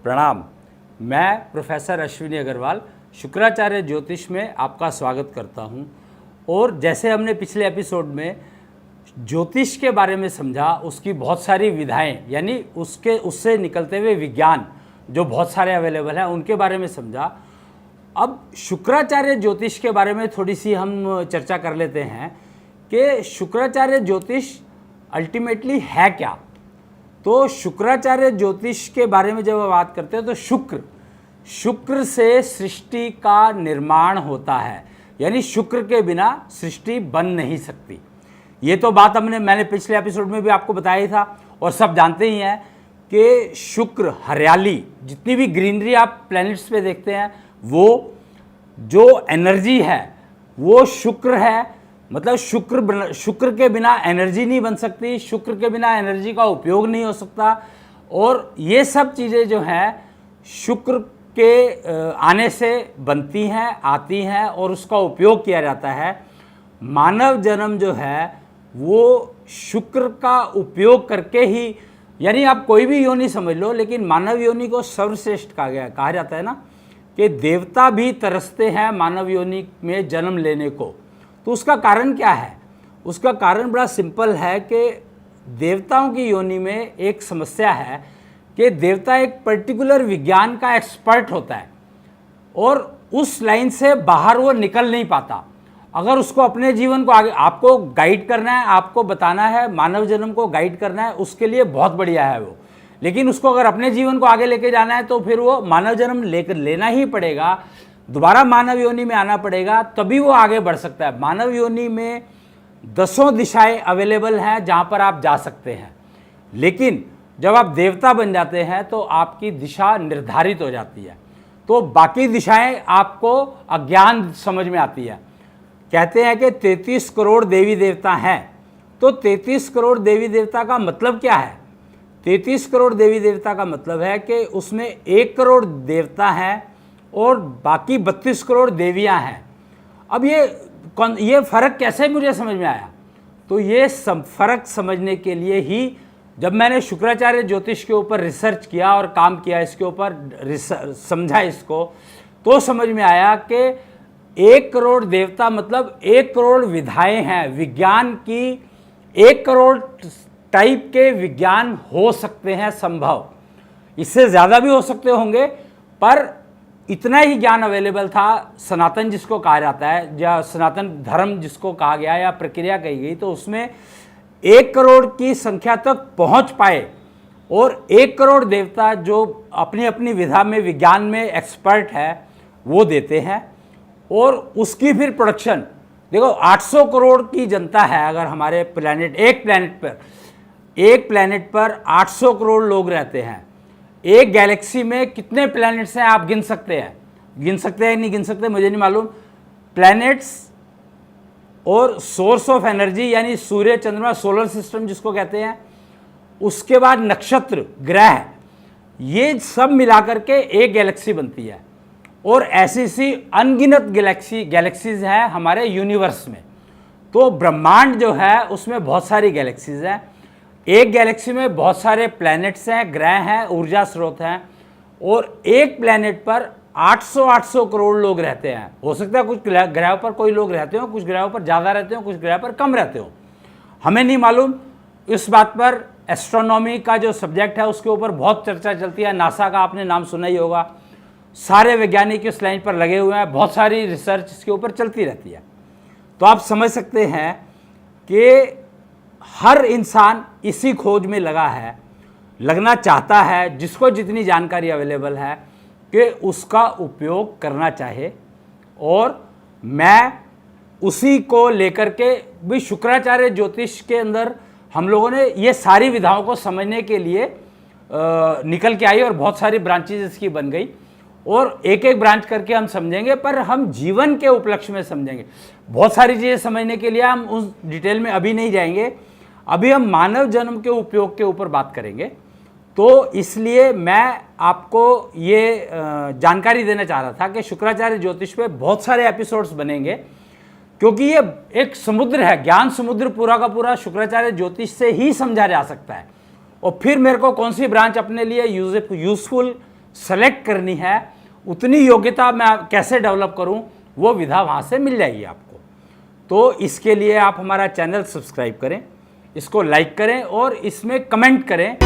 प्रणाम। मैं प्रोफेसर अश्विनी अग्रवाल शुक्राचार्य ज्योतिष में आपका स्वागत करता हूं। और जैसे हमने पिछले एपिसोड में ज्योतिष के बारे में समझा, उसकी बहुत सारी विधाएं यानी उससे निकलते हुए विज्ञान जो बहुत सारे अवेलेबल हैं उनके बारे में समझा। अब शुक्राचार्य ज्योतिष के बारे में थोड़ी सी हम चर्चा कर लेते हैं कि शुक्राचार्य ज्योतिष अल्टीमेटली है क्या। तो शुक्राचार्य ज्योतिष के बारे में जब बात करते हैं तो शुक्र से सृष्टि का निर्माण होता है, यानी शुक्र के बिना सृष्टि बन नहीं सकती। ये तो बात मैंने पिछले एपिसोड में भी आपको बताया था और सब जानते ही हैं कि शुक्र, हरियाली, जितनी भी ग्रीनरी आप प्लैनेट्स पे देखते हैं वो जो एनर्जी है वो शुक्र है। मतलब शुक्र के बिना एनर्जी नहीं बन सकती, शुक्र के बिना एनर्जी का उपयोग नहीं हो सकता। और ये सब चीज़ें जो हैं शुक्र के आने से बनती हैं, आती हैं और उसका उपयोग किया जाता है। मानव जन्म जो है वो शुक्र का उपयोग करके ही, यानी आप कोई भी योनि समझ लो, लेकिन मानव योनि को सर्वश्रेष्ठ कहा जाता है ना, कि देवता भी तरसते हैं मानव योनि में जन्म लेने को। तो उसका कारण क्या है? उसका कारण बड़ा सिंपल है कि देवताओं की योनि में एक समस्या है कि देवता एक पर्टिकुलर विज्ञान का एक्सपर्ट होता है और उस लाइन से बाहर वो निकल नहीं पाता। अगर उसको अपने जीवन को आगे आपको गाइड करना है, आपको बताना है, मानव जन्म को गाइड करना है, उसके लिए बहुत बढ़िया है वो। लेकिन उसको अगर अपने जीवन को आगे लेके जाना है तो फिर वो मानव जन्म लेना ही पड़ेगा, दोबारा मानव योनि में आना पड़ेगा, तभी वो आगे बढ़ सकता है। मानव योनि में 10 दिशाएं अवेलेबल हैं जहाँ पर आप जा सकते हैं, लेकिन जब आप देवता बन जाते हैं तो आपकी दिशा निर्धारित हो जाती है। तो बाकी दिशाएं आपको अज्ञान समझ में आती है। कहते हैं कि 33 करोड़ देवी देवता हैं। तो 33 करोड़ देवी देवता का मतलब क्या है? 33 करोड़ देवी देवता का मतलब है कि उसमें 1 करोड़ देवता हैं और बाकी 32 करोड़ देवियां हैं। अब ये फ़र्क कैसे मुझे समझ में आया? तो ये फ़र्क समझने के लिए ही जब मैंने शुक्राचार्य ज्योतिष के ऊपर रिसर्च किया और काम किया, इसके ऊपर समझा इसको, तो समझ में आया कि 1 करोड़ देवता मतलब 1 करोड़ विधाएं हैं। विज्ञान की 1 करोड़ टाइप के विज्ञान हो सकते हैं संभव, इससे ज़्यादा भी हो सकते होंगे, पर इतना ही ज्ञान अवेलेबल था। सनातन जिसको कहा जाता है या सनातन धर्म जिसको कहा गया या प्रक्रिया कही गई, तो उसमें 1 करोड़ की संख्या तक पहुंच पाए और 1 करोड़ देवता जो अपनी अपनी विधा में विज्ञान में एक्सपर्ट है वो देते हैं। और उसकी फिर प्रोडक्शन देखो, 800 करोड़ की जनता है। अगर हमारे एक प्लैनेट पर 800 करोड़ लोग रहते हैं। एक गैलेक्सी में कितने प्लैनेट्स हैं आप गिन सकते हैं नहीं गिन सकते मुझे नहीं मालूम। प्लैनेट्स और सोर्स ऑफ एनर्जी यानी सूर्य, चंद्रमा, सोलर सिस्टम जिसको कहते हैं, उसके बाद नक्षत्र, ग्रह, ये सब मिलाकर के एक गैलेक्सी बनती है। और ऐसी अनगिनत गैलेक्सीज हैं हमारे यूनिवर्स में। तो ब्रह्मांड जो है उसमें बहुत सारी गैलेक्सीज हैं। एक गैलेक्सी में बहुत सारे प्लैनेट्स हैं, ग्रह हैं, ऊर्जा स्रोत हैं, और एक प्लैनेट पर 800 करोड़ लोग रहते हैं। हो सकता है कुछ ग्रहों पर कोई लोग रहते हो, कुछ ग्रहों पर ज़्यादा रहते हो, कुछ ग्रह पर कम रहते हो, हमें नहीं मालूम। इस बात पर एस्ट्रोनॉमी का जो सब्जेक्ट है उसके ऊपर बहुत चर्चा चलती है। नासा का आपने नाम सुना ही होगा, सारे वैज्ञानिक इस लाइन पर लगे हुए हैं, बहुत सारी रिसर्च इसके ऊपर चलती रहती है। तो आप समझ सकते हैं कि हर इंसान इसी खोज में लगना चाहता है, जिसको जितनी जानकारी अवेलेबल है कि उसका उपयोग करना चाहे। और मैं उसी को लेकर के भी शुक्राचार्य ज्योतिष के अंदर हम लोगों ने ये सारी विधाओं को समझने के लिए निकल के आई और बहुत सारी ब्रांचेज इसकी बन गई। और एक एक ब्रांच करके हम समझेंगे, पर हम जीवन के उपलक्ष्य में समझेंगे। बहुत सारी चीज़ें समझने के लिए हम उस डिटेल में अभी नहीं जाएंगे। अभी हम मानव जन्म के उपयोग के ऊपर बात करेंगे। तो इसलिए मैं आपको ये जानकारी देना चाह रहा था कि शुक्राचार्य ज्योतिष पे बहुत सारे एपिसोड्स बनेंगे, क्योंकि ये एक समुद्र है, ज्ञान समुद्र पूरा का पूरा शुक्राचार्य ज्योतिष से ही समझा जा सकता है। और फिर मेरे को कौन सी ब्रांच अपने लिए यूजफुल सेलेक्ट करनी है, उतनी योग्यता मैं कैसे डेवलप करूं, वो विधा वहाँ से मिल जाएगी आपको। तो इसके लिए आप हमारा चैनल सब्सक्राइब करें, इसको लाइक करें और इसमें कमेंट करें